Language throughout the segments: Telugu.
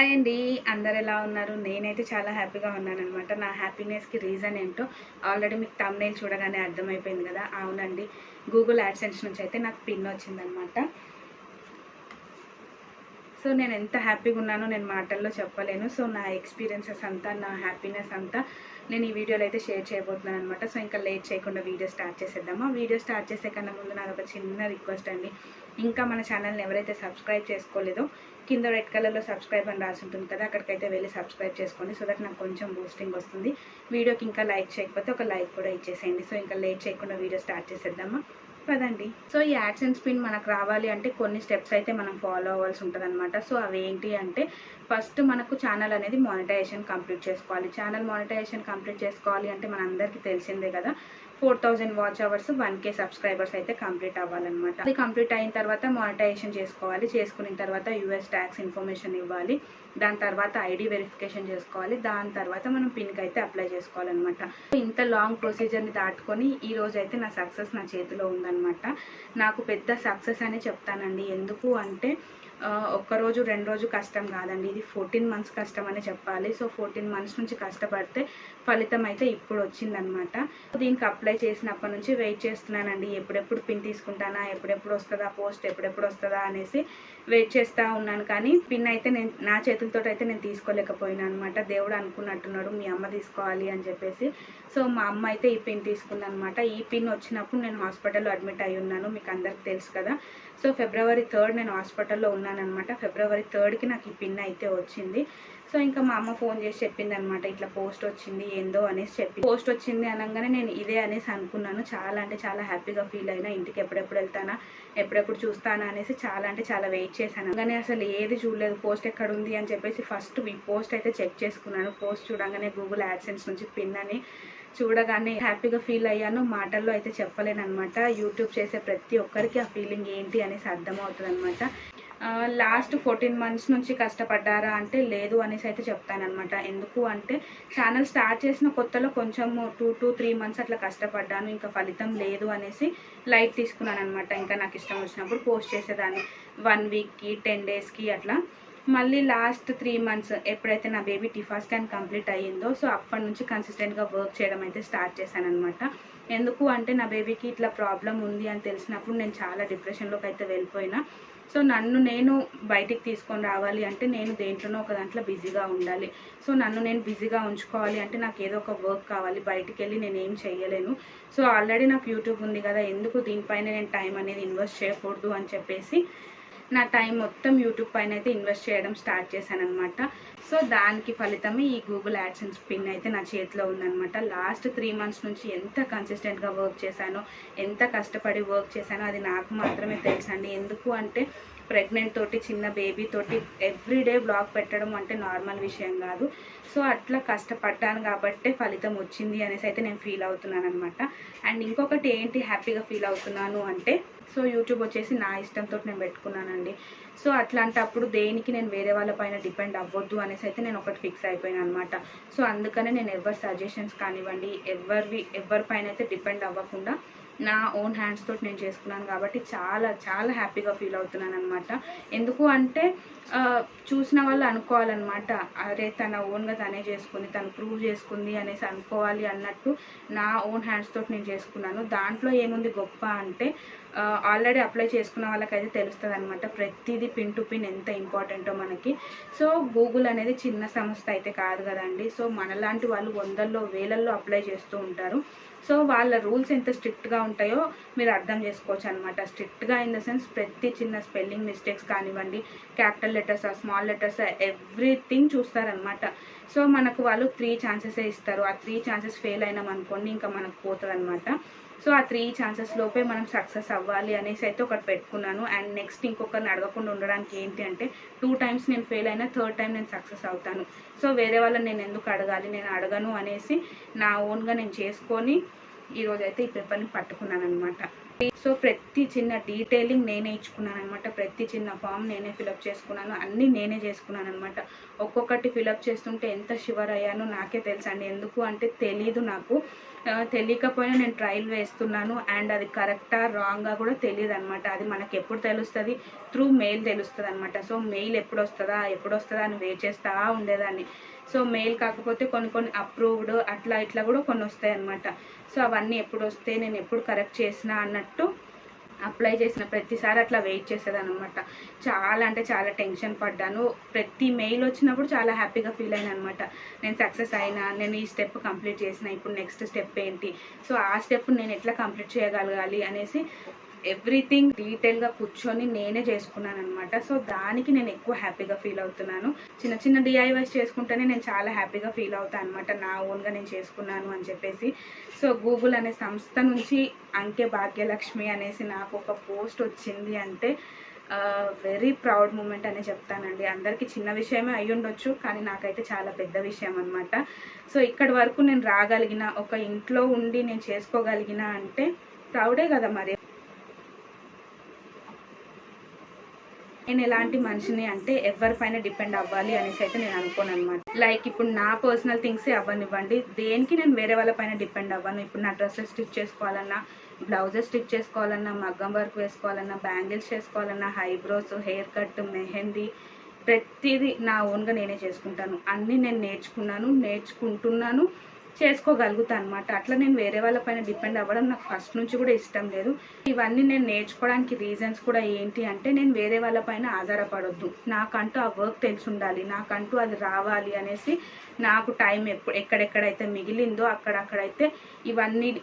హాయ్ అండి. అందరు ఎలా ఉన్నారు? నేనైతే చాలా హ్యాపీగా ఉన్నాననమాట. నా హ్యాపీనెస్‌కి రీజన్ ఏంటో ఆల్రెడీ మీకు థంబ్‌నెయిల్ చూడగానే అర్థమైపోయింది కదా! అవునండి. గూగుల్ యాడ్సెన్స్ నుంచి అయితే నాకు పిన్ వచ్చిందనమాట. సో నేను ఎంత హ్యాపీగా ఉన్నానో నేను మాటల్లో చెప్పలేను. సో నా ఎక్స్‌పీరియన్సెస్ అంతా, నా హ్యాపీనెస్ అంతా నేను ఈ వీడియోలో అయితే షేర్ చేయబోతున్నాను అనమాట. సో ఇంకా లేట్ చేయకుండా వీడియో స్టార్ట్ చేసేద్దామా? వీడియో స్టార్ట్ చేసే కన్నా ముందు నాదొక చిన్న రిక్వెస్ట్ అండి. ఇంకా మన ఛానల్ని ఎవరైతే సబ్స్క్రైబ్ చేసుకోలేదో కింద రెడ్ కలర్లో సబ్స్క్రైబ్ అని రాసి ఉంటుంది కదా, అక్కడికైతే వెళ్ళి సబ్స్క్రైబ్ చేసుకోండి. సో దట్ నాకు కొంచెం బూస్టింగ్ వస్తుంది. వీడియోకి ఇంకా లైక్ చేయకపోతే ఒక లైక్ కూడా ఇచ్చేసేయండి. సో ఇంకా లేట్ చేయకుండా వీడియో స్టార్ట్ చేసేద్దామా? కదండి. సో ఈ యాడ్సెన్స్ పిన్ మనకు రావాలి అంటే కొన్ని స్టెప్స్ అయితే మనం ఫాలో అవ్వాల్సి ఉంటుందన్నమాట. సో అవి ఏంటి అంటే, ఫస్ట్ మనకు ఛానల్ అనేది మానిటైజేషన్ కంప్లీట్ చేసుకోవాలి. ఛానల్ మానిటైజేషన్ కంప్లీట్ చేసుకోవాలి అంటే మనందరికీ తెలిసిందే కదా, 4000 వాచ్ అవర్స్ 1K సబ్స్క్రైబర్స్ అయితే కంప్లీట్ అవ్వాలన్నమాట. అది కంప్లీట్ అయిన తర్వాత మానిటైజేషన్ చేసుకోవాలి. చేసుకున్న తర్వాత యూఎస్ ట్యాక్స్ ఇన్ఫర్మేషన్ ఇవ్వాలి. దాని తర్వాత ఐడి వెరిఫికేషన్ చేసుకోవాలి. దాని తర్వాత మనం పిన్కి అయితే అప్లై చేసుకోవాలన్నమాట. ఇంత లాంగ్ ప్రొసీజర్ని దాటుకొని ఈ రోజు అయితే నా సక్సెస్ నా చేతిలో ఉందన్నమాట. నాకు పెద్ద సక్సెస్ అని చెప్తానండి. ఎందుకు అంటే ఒక్కరోజు 2 రోజు కష్టం కాదండి, ఇది 14 మంత్స్ కష్టం అని చెప్పాలి. సో 14 మంత్స్ నుంచి కష్టపడితే ఫలితం అయితే ఇప్పుడు వచ్చిందనమాట. దీనికి అప్లై చేసినప్పటి నుంచి వెయిట్ చేస్తున్నానండి. ఎప్పుడెప్పుడు పిన్ తీసుకుంటానా, ఎప్పుడెప్పుడు వస్తుందా పోస్ట్, ఎప్పుడెప్పుడు వస్తుందా అనేసి వెయిట్ చేస్తూ ఉన్నాను. కానీ పిన్ అయితే నా చేతులతో అయితే నేను తీసుకోలేకపోయినా అనమాట. దేవుడు అనుకున్నట్టున్నాడు, మీ అమ్మ తీసుకోవాలి అని చెప్పేసి. సో మా అమ్మ అయితే ఈ పిన్ తీసుకుందనమాట. ఈ పిన్ వచ్చినప్పుడు నేను హాస్పిటల్లో అడ్మిట్ అయి ఉన్నాను, మీకు అందరికి తెలుసు కదా. సో February 3 నేను హాస్పిటల్లో ఉన్నానమాట. February 3కి నాకు ఈ పిన్ అయితే వచ్చింది. సో ఇంకా మా అమ్మ ఫోన్ చేసి చెప్పింది అనమాట, ఇట్లా పోస్ట్ వచ్చింది ఏందో అనేసి చెప్పి. పోస్ట్ వచ్చింది అనగానే నేను ఇదే అనేసి అనుకున్నాను. చాలా అంటే చాలా హ్యాపీగా ఫీల్ అయినా. ఇంటికి ఎప్పుడెప్పుడు వెళ్తానా, ఎప్పుడెప్పుడు చూస్తానా అనేసి చాలా అంటే చాలా వెయిట్ చేశాను. కానీ అసలు ఏది చూడలేదు, పోస్ట్ ఎక్కడ ఉంది అని చెప్పేసి ఫస్ట్ ఈ పోస్ట్ అయితే చెక్ చేసుకున్నాను. పోస్ట్ చూడగానే గూగుల్ యాడ్సెన్స్ నుంచి పిన్ అని చూడగానే హ్యాపీగా ఫీల్ అయ్యాను. మాటల్లో అయితే చెప్పలేను అనమాట. యూట్యూబ్ చేసే ప్రతి ఒక్కరికి ఆ ఫీలింగ్ ఏంటి అనేసి అర్థమవుతుంది అనమాట. లాస్ట్ 14 మంత్స్ నుంచి కష్టపడ్డారా అంటే లేదు అనేసి అయితే చెప్తానమాట. ఎందుకు అంటే ఛానల్ స్టార్ట్ చేసిన కొత్తలో కొంచెం 2 to 3 మంత్స్ అట్లా కష్టపడ్డాను. ఇంకా ఫలితం లేదు అనేసి లైట్ తీసుకున్నాను అనమాట. ఇంకా నాకు ఇష్టం వచ్చినప్పుడు పోస్ట్ చేసేదాన్ని 1 వీక్కి 10 డేస్కి అట్లా. మళ్ళీ లాస్ట్ 3 మంత్స్ ఎప్పుడైతే నా బేబీ టిఫా స్కాన్ కంప్లీట్ అయ్యిందో, సో అప్పటి నుంచి కన్సిస్టెంట్గా వర్క్ చేయడం అయితే స్టార్ట్ చేశాను అనమాట. ఎందుకు అంటే నా బేబీకి ఇట్లా ప్రాబ్లం ఉంది అని తెలిసినప్పుడు నేను చాలా డిప్రెషన్లోకి అయితే వెళ్ళిపోయినా. సో నన్ను నేను బయటికి తీసుకొని రావాలి అంటే నేను దేంట్లోనో ఒక దాంట్లో బిజీగా ఉండాలి. సో నన్ను నేను బిజీగా ఉంచుకోవాలి అంటే నాకు ఏదో ఒక వర్క్ కావాలి. బయటికి వెళ్ళి నేను ఏం చేయలేను. సో ఆల్రెడీ నాకు యూట్యూబ్ ఉంది కదా, ఎందుకు దీనిపైన నేను టైం అనేది ఇన్వెస్ట్ చేయకూడదు అని చెప్పేసి నా టైం మొత్తం యూట్యూబ్ పైన అయితే ఇన్వెస్ట్ చేయడం స్టార్ట్ చేశాను అనమాట. సో దానికి ఫలితమే ఈ గూగుల్ యాడ్సెన్స్ పిన్ అయితే నా చేతిలో ఉందనమాట. లాస్ట్ 3 మంత్స్ నుంచి ఎంత కన్సిస్టెంట్గా వర్క్ చేశానో, ఎంత కష్టపడి వర్క్ చేశానో అది నాకు మాత్రమే తెలుసండి. ఎందుకు అంటే ప్రెగ్నెంట్ తోటి, చిన్న బేబీ తోటి ఎవ్రీడే బ్లాగ్ పెట్టడం అంటే నార్మల్ విషయం కాదు. సో అట్లా కష్టపడ్డాను కాబట్టే ఫలితం వచ్చింది అనేసి అయితే నేను ఫీల్ అవుతున్నాను అనమాట. అండ్ ఇంకొకటి ఏంటి హ్యాపీగా ఫీల్ అవుతున్నాను అంటే, సో యూట్యూబ్ వచ్చేసి నా ఇష్టంతో నేను పెట్టుకున్నానండి. సో అట్లాంటప్పుడు దేనికి నేను వేరే వాళ్ళ పైన డిపెండ్ అవ్వద్దు అనేసి అయితే నేను ఒకటి ఫిక్స్ అయిపోయాను అనమాట. సో అందుకనే నేను ఎవరి సజెషన్స్ కానివ్వండి, ఎవరి పైన అయితే డిపెండ్ అవ్వకుండా నా ఓన్ హ్యాండ్స్ తోటి నేను చేసుకున్నాను కాబట్టి చాలా చాలా హ్యాపీగా ఫీల్ అవుతున్నాను అనమాట. ఎందుకు అంటే చూసిన వాళ్ళు అనుకోవాలన్నమాట, అరే తన ఓన్గా తనే చేసుకుంది, తను ప్రూవ్ చేసుకుంది అనేసి అనుకోవాలి అన్నట్టు నా ఓన్ హ్యాండ్స్ తోటి నేను చేసుకున్నాను. దాంట్లో ఏముంది గొప్ప అంటే ఆల్రెడీ అప్లై చేసుకున్న వాళ్ళకైతే తెలుస్తుంది అనమాట ప్రతిదీ పిన్ టు పిన్ ఎంత ఇంపార్టెంటో మనకి. సో గూగుల్ అనేది చిన్న సంస్థ అయితే కాదు కదండి. సో మనలాంటి వాళ్ళు వందల్లో వేలల్లో అప్లై చేస్తూ ఉంటారు. సో వాళ్ళ రూల్స్ ఎంత స్ట్రిక్ట్గా ఉంటాయో మీరు అర్థం చేసుకోవచ్చు అనమాట. స్ట్రిక్ట్గా ఇన్ ద సెన్స్ ప్రతి చిన్న స్పెల్లింగ్ మిస్టేక్స్ కానివ్వండి, capital letters small letters everything చూస్తారనమాట. సో మనకు వాళ్ళు 3 ఛాన్సెసే ఇస్తారు. ఆ 3 ఛాన్సెస్ ఫెయిల్ అయినాం అనుకోండి ఇంకా మనకు పోతుంది అనమాట. సో ఆ 3 ఛాన్సెస్ లోపే మనం సక్సెస్ అవ్వాలి అనేసి అయితే ఒకటి పెట్టుకున్నాను. అండ్ నెక్స్ట్ ఇంకొకరిని అడగకుండా ఉండడానికి ఏంటి అంటే 2 టైమ్స్ నేను ఫెయిల్ అయినా 3rd టైం నేను సక్సెస్ అవుతాను. సో వేరే వాళ్ళని నేను ఎందుకు అడగాలి, నేను అడగను అనేసి నా ఓన్గా నేను చేసుకొని ఈరోజైతే ఈ పేపర్ని పట్టుకున్నాను అనమాట. సో ప్రతి చిన్న డీటెయిలింగ్ నేనే ఇచ్చుకున్నాను అనమాట. ప్రతి చిన్న ఫామ్ నేనే ఫిలప్ చేసుకున్నాను, అన్నీ నేనే చేసుకున్నాను అనమాట. ఒక్కొక్కటి ఫిలప్ చేస్తుంటే ఎంత షివర్ అయ్యానో నాకే తెలుసండి. ఎందుకు అంటే తెలీదు నాకు తెలియకపోయినా నేను ట్రయల్ వేస్తున్నాను. అండ్ అది కరెక్టా రాంగా కూడా తెలియదు అనమాట. అది మనకి ఎప్పుడు తెలుస్తుంది, త్రూ మెయిల్ తెలుస్తుంది అనమాట. సో మెయిల్ ఎప్పుడు వస్తుందా అని వెయిట్ చేస్తూ ఉండేదాన్ని. సో మెయిల్ కాకపోతే కొన్ని అప్రూవ్డ్ అట్లా ఇట్లా కూడా కొన్ని వస్తాయి అనమాట. సో అవన్నీ ఎప్పుడు వస్తే నేను ఎప్పుడు కరెక్ట్ చేసినా అన్నట్టు అప్లై చేసిన ప్రతిసారి అట్లా వెయిట్ చేసేదాన్ని అనమాట. చాలా అంటే చాలా టెన్షన్ పడ్డాను. ప్రతి మెయిల్ వచ్చినప్పుడు చాలా హ్యాపీగా ఫీల్ అయినా అనమాట. నేను సక్సెస్ అయినా, నేను ఈ స్టెప్ కంప్లీట్ చేసిన, ఇప్పుడు నెక్స్ట్ స్టెప్ ఏంటి, సో ఆ స్టెప్ నేను ఎట్లా కంప్లీట్ చేయగలగాలి అనేసి ఎవ్రీథింగ్ డీటెయిల్గా కూర్చొని నేనే చేసుకున్నాను అనమాట. సో దానికి నేను ఎక్కువ హ్యాపీగా ఫీల్ అవుతున్నాను. చిన్న చిన్న డిఐవైస్ చేసుకుంటేనే నేను చాలా హ్యాపీగా ఫీల్ అవుతాను అనమాట, నా ఓన్గా నేను చేసుకున్నాను అని చెప్పేసి. సో గూగుల్ అనే సంస్థ నుంచి అంకె భాగ్యలక్ష్మి అనేసి నాకు ఒక పోస్ట్ వచ్చింది అంటే వెరీ ప్రౌడ్ మూమెంట్ అనే చెప్తానండి. అందరికీ చిన్న విషయమే అయి ఉండొచ్చు, కానీ నాకైతే చాలా పెద్ద విషయం అనమాట. సో ఇక్కడి వరకు నేను రాగలిగిన, ఒక ఇంట్లో ఉండి నేను చేసుకోగలిగిన అంటే ప్రౌడే కదా మరి. నేను ఎలాంటి మనిషిని అంటే ఎవరిపైన డిపెండ్ అవ్వాలి అనేసి అయితే నేను అనుకోను అనమాట. లైక్ ఇప్పుడు నా పర్సనల్ థింగ్సే అవ్వనివ్వండి, దేనికి నేను వేరే వాళ్ళపైన డిపెండ్ అవ్వను. ఇప్పుడు నా డ్రెస్సెస్ స్టిచ్ చేసుకోవాలన్నా, బ్లౌజెస్ స్టిచ్ చేసుకోవాలన్నా, మగ్గం వర్క్ వేసుకోవాలన్నా, బ్యాంగిల్స్ చేసుకోవాలన్నా, హైబ్రోస్, హెయిర్ కట్, మెహందీ, ప్రతిదీ నా ఓన్గా నేనే చేసుకుంటాను. అన్నీ నేను నేర్చుకుంటున్నాను, చేసుకోగలుగుతాను అనమాట. అట్లా నేను వేరే వాళ్ళపైన డిపెండ్ అవ్వడం నాకు ఫస్ట్ నుంచి కూడా ఇష్టం లేదు. ఇవన్నీ నేను నేర్చుకోవడానికి రీజన్స్ కూడా ఏంటి అంటే, నేను వేరే వాళ్ళపైన ఆధారపడొద్దు, నాకంటూ ఆ వర్క్ తెలిసి ఉండాలి, నాకంటూ అది రావాలి అనేసి నాకు టైం ఎక్కడెక్కడైతే మిగిలిందో అక్కడైతే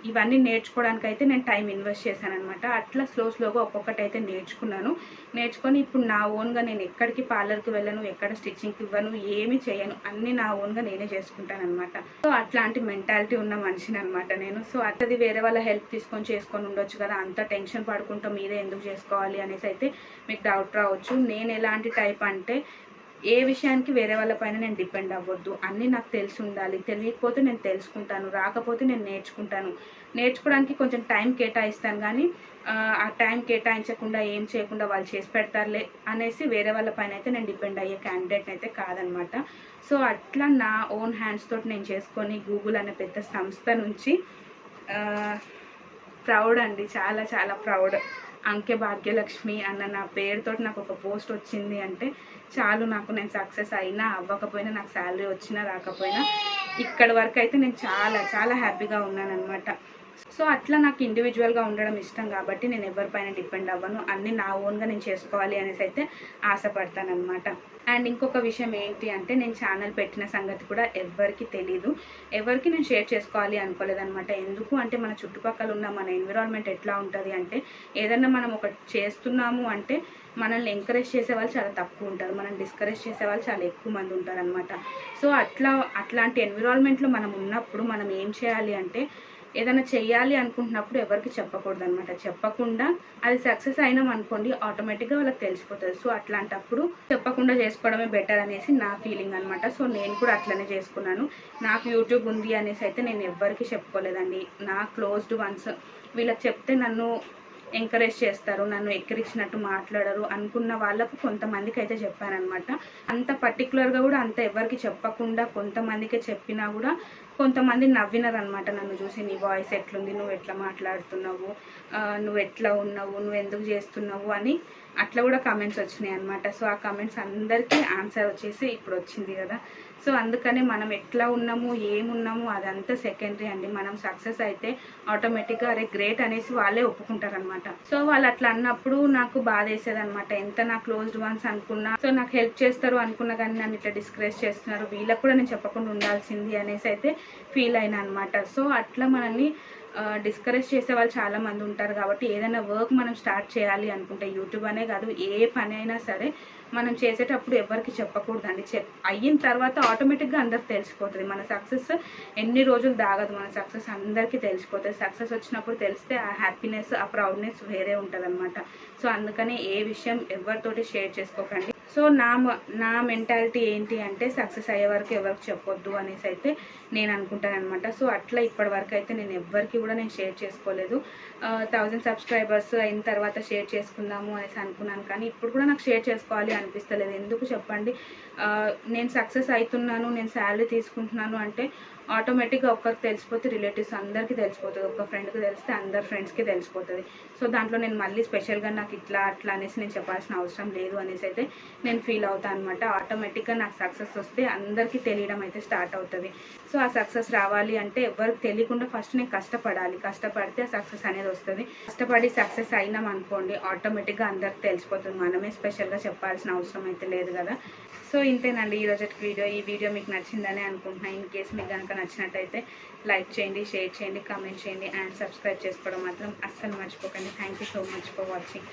ఇవన్నీ నేర్చుకోవడానికైతే నేను టైం ఇన్వెస్ట్ చేశాను అనమాట. అట్లా స్లోగా ఒక్కొక్కటి అయితే నేర్చుకొని ఇప్పుడు నా ఓన్గా నేను ఎక్కడికి పార్లర్కి వెళ్ళను, ఎక్కడ స్టిచ్చింగ్కి ఇవ్వను, ఏమి చేయను, అన్నీ నా ఓన్గా నేనే చేసుకుంటాను అనమాట. సో అట్లాంటి మెంటాలిటీ ఉన్న మనిషిని అనమాట నేను. సో అది వేరే వాళ్ళ హెల్ప్ చేసుకొని ఉండొచ్చు కదా, అంత టెన్షన్ పడుకుంటూ మీరే ఎందుకు చేసుకోవాలి అనేసి అయితే మీకు డౌట్ రావచ్చు. నేను ఎలాంటి టైప్ అంటే, ఏ విషయానికి వేరే వాళ్ళ పైన నేను డిపెండ్ అవ్వద్దు, అన్నీ నాకు తెలిసి ఉండాలి, తెలియకపోతే నేను తెలుసుకుంటాను, రాకపోతే నేను నేర్చుకోవడానికి కొంచెం టైం కేటాయిస్తాను. కానీ ఆ టైం కేటాయించకుండా ఏం చేయకుండా వాళ్ళు చేసి పెడతారులే అనేసి వేరే వాళ్ళ పైన అయితే నేను డిపెండ్ అయ్యే క్యాండిడేట్ అయితే కాదనమాట. సో అట్లా నా ఓన్ హ్యాండ్స్ తోటి నేను చేసుకొని గూగుల్ అనే పెద్ద సంస్థ నుంచి ప్రౌడ్ అండి, చాలా చాలా ప్రౌడ్. అంకె భాగ్యలక్ష్మి అన్న నా పేరుతో నాకు ఒక పోస్ట్ వచ్చింది అంటే చాలు, నాకు నేను సక్సెస్ అయినా అవ్వకపోయినా, నాకు శాలరీ వచ్చినా రాకపోయినా, ఇక్కడి వరకు అయితే నేను చాలా చాలా హ్యాపీగా ఉన్నాను అనమాట. సో అట్లా నాకు ఇండివిజువల్గా ఉండడం ఇష్టం కాబట్టి నేను ఎవరిపైన డిపెండ్ అవ్వను, అన్నీ నా ఓన్గా నేను చేసుకోవాలి అనేసి అయితే ఆశపడతాను అనమాట. అండ్ ఇంకొక విషయం ఏంటి అంటే, నేను ఛానల్ పెట్టిన సంగతి కూడా ఎవరికి తెలీదు, ఎవరికి నేను షేర్ చేసుకోవాలి అనుకోలేదనమాట. ఎందుకు అంటే మన చుట్టుపక్కల ఉన్న మన ఎన్విరాన్మెంట్ ఎట్లా ఉంటుంది అంటే, ఏదన్నా మనం ఒకటి చేస్తున్నాము అంటే మనల్ని ఎంకరేజ్ చేసే వాళ్ళు చాలా తక్కువ ఉంటారు, మనం డిస్కరేజ్ చేసే వాళ్ళు చాలా ఎక్కువ మంది ఉంటారు అనమాట. సో అట్లాంటి ఎన్విరాన్మెంట్లో మనం ఉన్నప్పుడు మనం ఏం చేయాలి అంటే, ఏదైనా చెయ్యాలి అనుకుంటున్నప్పుడు ఎవరికి చెప్పకూడదు అనమాట. చెప్పకుండా అది సక్సెస్ అయినాం అనుకోండి, ఆటోమేటిక్గా వాళ్ళకి తెలిసిపోతుంది. సో అట్లాంటప్పుడు చెప్పకుండా చేసుకోవడమే బెటర్ అనేసి నా ఫీలింగ్ అనమాట. సో నేను కూడా అట్లనే చేసుకున్నాను. నాకు యూట్యూబ్ ఉంది అనేసి అయితే నేను ఎవ్వరికి చెప్పుకోలేదండి. నా క్లోజ్డ్ వన్స్ వీళ్ళకి చెప్తే నన్ను ఎంకరేజ్ చేస్తారు, నన్ను ఎక్కిరించినట్టు మాట్లాడరు అనుకున్న వాళ్ళకు కొంతమందికి అయితే చెప్పానమాట. అంత పర్టికులర్గా కూడా అంత ఎవరికి చెప్పకుండా కొంతమందికి చెప్పినా కూడా కొంతమంది నవ్వినారు అనమాట నన్ను చూసి. నీ వాయిస్ ఎట్లుంది, నువ్వు ఎట్లా మాట్లాడుతున్నావు, నువ్వు ఎట్లా ఉన్నావు, నువ్వు ఎందుకు చేస్తున్నావు అని అట్లా కూడా కామెంట్స్ వచ్చినాయి అనమాట. సో ఆ కామెంట్స్ అందరికీ ఆన్సర్ వచ్చేసి ఇప్పుడు వచ్చింది కదా. సో అందుకనే మనం ఎట్లా ఉన్నాము, ఏమున్నాము అదంతా సెకండరీ అండి. మనం సక్సెస్ అయితే ఆటోమేటిక్గా అరే గ్రేట్ అనేసి వాళ్ళే ఒప్పుకుంటారనమాట. సో వాళ్ళు అట్లా అన్నప్పుడు నాకు బాధ వేసేది అనమాట. ఎంత నా క్లోజ్డ్ వన్స్ అనుకున్నా, సో నాకు హెల్ప్ చేస్తారు అనుకున్నా కానీ నన్ను ఇట్లా డిస్కరేజ్ చేస్తున్నారు, వీళ్ళకి కూడా నేను చెప్పకుండా ఉండాల్సింది అనేసి అయితే ఫీల్ అయినా అనమాట. సో అట్లా మనల్ని డిస్కరేజ్ చేసే వాళ్ళు చాలా మంది ఉంటారు కాబట్టి ఏదైనా వర్క్ మనం స్టార్ట్ చేయాలి అనుకుంటే, యూట్యూబ్ అనే కాదు ఏ పని అయినా సరే మనం చేసేటప్పుడు ఎవరికి చెప్పకూడదండి. అయిన తర్వాత ఆటోమేటిక్గా అందరికి తెలిసిపోతుంది. మన సక్సెస్ ఎన్ని రోజులు దాగదు, మన సక్సెస్ అందరికీ తెలిసిపోతుంది. సక్సెస్ వచ్చినప్పుడు తెలిస్తే ఆ హ్యాపీనెస్, ఆ ప్రౌడ్నెస్ వేరే ఉంటుంది అనమాట. సో అందుకని ఏ విషయం ఎవరితోటి షేర్ చేసుకోకండి. సో నా మెంటాలిటీ ఏంటి అంటే, సక్సెస్ అయ్యే వరకు ఎవరికి చెప్పొద్దు అనేసి అయితే నేను అనుకుంటాను అనమాట. సో అట్లా ఇప్పటి వరకు అయితే నేను ఎవరికి కూడా నేను షేర్ చేసుకోలేదు. 1000 సబ్స్క్రైబర్స్ అయిన తర్వాత షేర్ చేసుకుందాము అనేసి అనుకున్నాను, కానీ ఇప్పుడు కూడా నాకు షేర్ చేసుకోవాలి అనిపిస్తలేదు. ఎందుకు చెప్పండి, నేను సక్సెస్ అవుతున్నాను, నేను శాలరీ తీసుకుంటున్నాను అంటే ఆటోమేటిక్గా ఒక్కరికి తెలిసిపోతే రిలేటివ్స్ అందరికీ తెలిసిపోతుంది, ఒక ఫ్రెండ్కి తెలిస్తే అందరు ఫ్రెండ్స్కి తెలిసిపోతుంది. సో దాంట్లో నేను మళ్ళీ స్పెషల్గా నాకు ఇట్లా అట్లా అనేసి నేను చెప్పాల్సిన అవసరం లేదు అనేసి అయితే నేను ఫీల్ అవుతాను అనమాట. ఆటోమేటిక్గా నాకు సక్సెస్ వస్తే అందరికీ తెలియడం అయితే స్టార్ట్ అవుతుంది. సో ఆ సక్సెస్ రావాలి అంటే ఎవరికి తెలియకుండా ఫస్ట్ నేను కష్టపడాలి, కష్టపడితే ఆ సక్సెస్ అనేది వస్తుంది. కష్టపడి సక్సెస్ అయినాం అనుకోండి ఆటోమేటిక్గా అందరికి తెలిసిపోతుంది, మనమే స్పెషల్గా చెప్పాల్సిన అవసరం అయితే లేదు కదా. సో ఇంతేనండి ఈరోజు వీడియో. ఈ వీడియో మీకు నచ్చిందని అనుకుంటున్నాను. ఇన్ కేస్ మీకు కనుక నచ్చినట్టయితే లైక్ చేయండి, షేర్ చేయండి, కామెంట్ చేయండి అండ్ సబ్స్క్రైబ్ చేసుకోవడం మాత్రం అస్సలు మర్చిపోకండి. Thank you so much for watching.